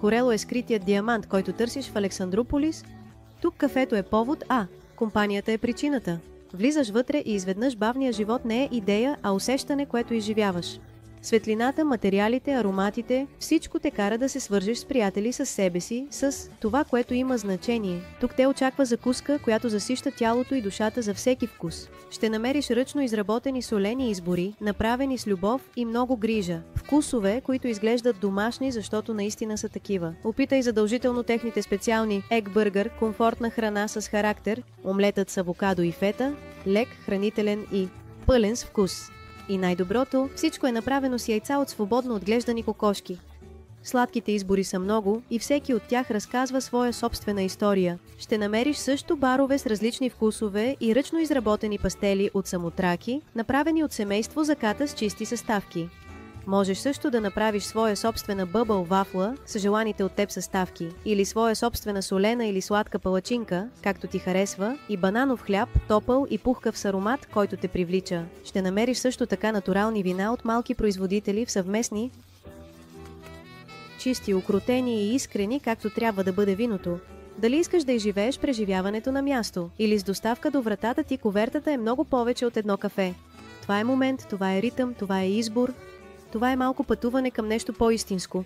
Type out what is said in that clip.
Корело е скритият диамант, който търсиш в Александрополис? Тук кафето е повод, а компанията е причината. Влизаш вътре и изведнъж бавният живот не е идея, а усещане, което изживяваш. Светлината, материалите, ароматите, всичко те кара да се свържеш с приятели, с себе си, с това, което има значение. Тук те очаква закуска, която засища тялото и душата за всеки вкус. Ще намериш ръчно изработени солени избори, направени с любов и много грижа. Вкусове, които изглеждат домашни, защото наистина са такива. Опитай задължително техните специални ег бъргър, комфортна храна с характер, омлетът с авокадо и фета, лек, хранителен и пълен с вкус. И най-доброто, всичко е направено с яйца от свободно отглеждани кокошки. Сладките избори са много и всеки от тях разказва своя собствена история. Ще намериш също барове с различни вкусове и ръчно изработени пастели от самотраки, направени от семейство заката с чисти съставки. Можеш също да направиш своя собствена бъбъл вафла с желаните от теб съставки, или своя собствена солена или сладка палачинка, както ти харесва, и бананов хляб, топъл и пухкав с аромат, който те привлича. Ще намериш също така натурални вина от малки производители в съвместни, чисти, укротени и искрени, както трябва да бъде виното. Дали искаш да изживееш преживяването на място, или с доставка до вратата ти кувертата е много повече от едно кафе. Това е момент, това е ритъм, това е избор. Това е малко пътуване към нещо по-истинско.